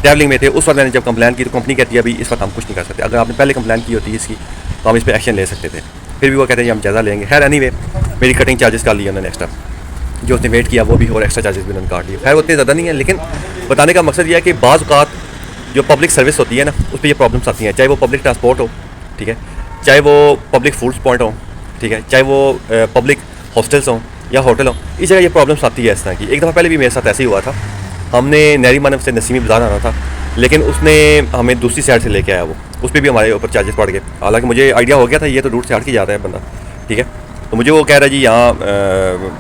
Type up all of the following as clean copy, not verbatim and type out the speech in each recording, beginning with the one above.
Travelling में थे, उस वक्त मैंने जब कंप्लेन की तो कंपनी कहती है अभी इस वक्त हम कुछ नहीं कर सकते, अगर आपने पहले कंप्लेन की होती है इसकी तो हम इस पर एक्शन ले सकते थे। फिर भी वो कहते हैं हम जायज़ा लेंगे। खैर एनीवे मेरी कटिंग चार्जेस कर लिए उन्होंने एक्स्ट्रा, जो उसने वेट किया वो भी और एक्स्ट्रा चार्जेस भी उन्होंने काट लिए। खैर उतने ज़्यादा नहीं है, लेकिन बताने का मकसद यह है कि बाज़ औक़ात जो पब्लिक सर्विस होती है ना उस पर ये प्रॉब्लम्स आती हैं, चाहे वो पब्लिक ट्रांसपोर्ट हो, ठीक है, चाहे वो पब्लिक फूड्स पॉइंट हो, ठीक है, चाहे वो पब्लिक हॉस्टल्स हों या होटल हों, इस जगह ये प्रॉब्लम्स आती है इस तरह की। एक दफ़ा पहले भी मेरे साथ ऐसे ही हुआ था, हमने नरीमन से नसीमी बाज़ार आना था, लेकिन उसने हमें दूसरी साइड से लेके आया, वो उस पर भी हमारे ऊपर चार्जेस पड़ गए। हालांकि मुझे आइडिया हो गया था ये तो रूट से हट के जाता है बंदा, ठीक है, तो मुझे वो कह रहा है जी यहाँ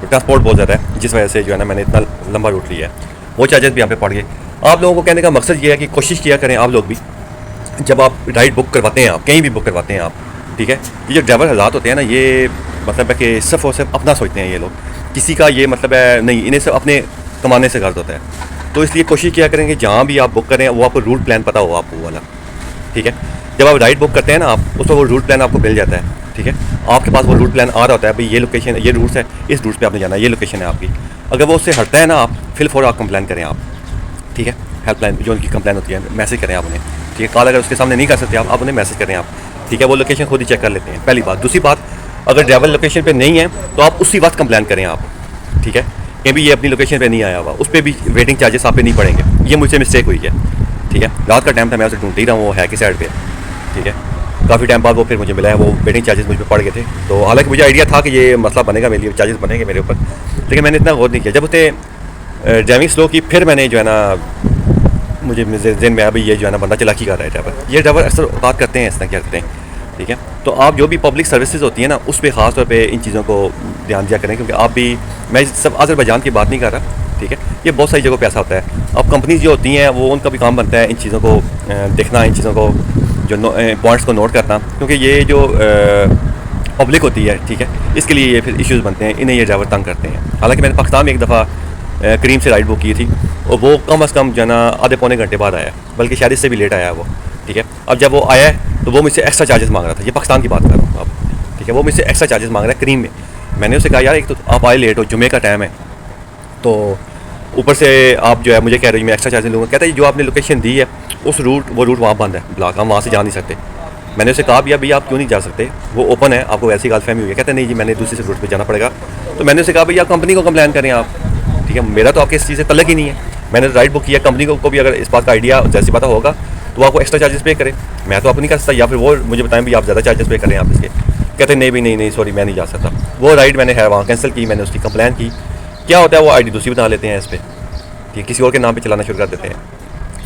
ट्रांसपोर्ट बहुत ज़्यादा है, जिस वजह से जो है ना मैंने इतना लंबा रूट लिया है, वो चार्जेस भी यहाँ पे पड़ गए। आप लोगों को कहने का मकसद ये है कि कोशिश किया करें आप लोग भी, जब आप राइड बुक करवाते हैं, आप कहीं भी बुक करवाते हैं आप, ठीक है, ये जो ड्राइवर हज़रात होते हैं ना, ये मतलब है कि सिर्फ और सिर्फ अपना सोचते हैं ये लोग, किसी का ये मतलब है नहीं, इन्हें सब अपने कमाने से गर्ज होता है। तो इसलिए कोशिश किया करें कि जहाँ भी आप बुक करें वो आपको रूट प्लान पता हो आपको वाला, ठीक है। जब आप राइड बुक करते हैं ना आप, उस पर वो रूट प्लान आपको मिल जाता है, ठीक है, आपके पास वो रूट प्लान आ रहा होता है, भाई ये लोकेशन, ये रूट्स है, इस रूट पे आपने जाना है, ये लोकेशन है आपकी। अगर वो उससे हटता है ना आप, फिर फॉर आप कंप्लेन करें आप, ठीक है, हेल्पलाइन जो उनकी कंप्लेन होती है मैसेज करें आप उन्हें, ठीक है। कॉल अगर उसके सामने नहीं कर सकते आप उन्हें मैसेज करें आप, ठीक है, वो लोकेशन खुद ही चेक कर लेते हैं, पहली बात। दूसरी बात, अगर ड्राइवर लोकेशन पे नहीं है तो आप उसी वक्त कंप्लेन करें आप, ठीक है, कि भी ये अपनी लोकेशन पे नहीं आया हुआ, उस पर भी वेटिंग चार्जेस आप पे नहीं पड़ेंगे। ये मुझसे मिस्टेक हुई है, ठीक है, रात का टाइम था, मैं उसे ढूंढ ही रहा हूँ, वो है कि साइड पे, ठीक है, काफ़ी टाइम बाद वो फिर मुझे मिला है, वो वेटिंग चार्जेस मुझ पर पड़ गए थे। तो हालांकि मुझे आइडिया था कि ये मसला बनेगा मेरे लिए, चार्जेस बनेंगे मेरे ऊपर, लेकिन मैंने इतना गौर नहीं किया। जब उसने ड्राइविंग स्लो की, फिर मैंने जो है ना मुझे जहन में आया भाई ये जो है ना बंदा चालाकी कर रहा है ड्राइवर। ये ड्राइवर अक्सर औकात करते हैं, इस तरह क्या करते हैं, ठीक है। तो आप जो भी पब्लिक सर्विसेज होती है ना उस पर ख़ास तौर पे इन चीज़ों को ध्यान दिया करें, क्योंकि आप भी, मैं सब अज़रबैजान की बात नहीं कर रहा, ठीक है, ये बहुत सारी जगहों पे ऐसा होता है। अब कंपनीज जो होती हैं वो उनका भी काम बनता है इन चीज़ों को देखना, इन चीज़ों को जो पॉइंट्स को नोट करना, क्योंकि ये जो पब्लिक होती है, ठीक है, इसके लिए ये फिर इश्यूज़ बनते हैं, इन्हें ये ड्राइवर तंग करते हैं। हालांकि मैंने पाकिस्तान में एक दफ़ा करीम से राइड बुक की थी और वो कम अज़ कम जो है ना आधे पौने घंटे बाद आया, बल्कि शायद इससे भी लेट आया वो, ठीक है। अब जब वो आया तो वो मुझसे एक्स्ट्रा चार्जेस मांग रहा था, ये पाकिस्तान की बात कर रहा हूँ अब, ठीक है, वो मुझसे एक्स्ट्रा चार्जेस मांग रहा है करीम में। मैंने उससे कहा यार एक तो आप आए लेट हो, जुमे का टाइम है, तो ऊपर से आप जो है मुझे कह रहे हो मैं एक्स्ट्रा चार्जेस लूँगा। कहता है जो आपने लोकेशन दी है उस रूट, वो रूट वहाँ बंद है, ब्लॉक, हम वहाँ से जा नहीं सकते। मैंने उसे कहा भैया भैया आप क्यों नहीं जा सकते, वो ओपन है, आपको वैसी गलत फहमी हुई है। कहते नहीं जी मैंने दूसरे से रूट पर जाना पड़ेगा। तो मैंने उसे कहा भैया आप कंपनी को कंप्लेन करें आप, ठीक है, मेरा तो आपके इस चीज़ से तल्लक ही नहीं है। मैंने राइड बुक किया, कंपनी को भी अगर इस बात का आइडिया जैसी पता होगा तो आपको एक्स्ट्रा चार्जेस पे करें, मैं तो आप नहीं कर सकता, या फिर वो मुझे बताएं भी आप ज़्यादा चार्जेस पे करें आप इसके। कहते नहीं भी नहीं सॉरी मैं नहीं जा सकता। वो राइड मैंने है वहाँ कैंसिल की, मैंने उसकी कंप्लेन की। क्या होता है वो आईडी दूसरी बना लेते हैं इस पर, ठीक है, किसी और के नाम पे चलाना शुरू कर देते हैं।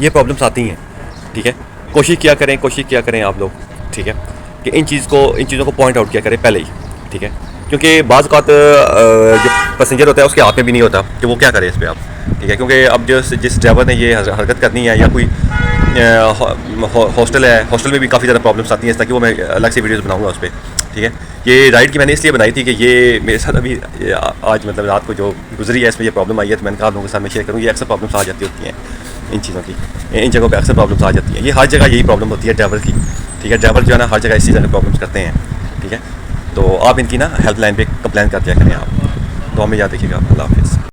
ये प्रॉब्लम्स आती हैं, ठीक है। कोशिश किया करें आप लोग, ठीक है, कि इन चीज़ों को पॉइंट आउट किया करें पहले ही, ठीक है, क्योंकि बाज़ औक़ात जो पैसेंजर होता है उसके हाथ में भी नहीं होता कि वो क्या करे इस पर आप, ठीक है, क्योंकि अब जिस ड्राइवर ने ये हरकत करनी है, या कोई हॉस्टल है, हॉस्टल में भी काफ़ी ज़्यादा प्रॉब्लम्स आती हैं, ताकि वो मैं अलग से वीडियोज़ बनाऊँगा उस पर, ठीक है। ये राइड की मैंने इसलिए बनाई थी कि ये मेरे साथ अभी आज मतलब रात को जो गुजरी है इसमें ये प्रॉब्लम आई है, तो मैंने कहा आप लोगों के साथ में शेयर करूँ। ये अक्सर प्रॉब्लम्स आ जाती होती हैं इन चीज़ों की, इन जगहों पे अक्सर प्रॉब्लम्स आ जाती हैं। ये हर जगह यही प्रॉब्लम होती है ड्राइवर की, ठीक है, ड्राइवर जो है ना हर जगह इसी तरह प्रॉब्लम्स करते हैं, ठीक है। तो आप इनकी ना हेल्पलाइन पे कंप्लेन कर दिया करें आप। तो हमें याद रखिएगा। अल्लाह हाफ़िज़।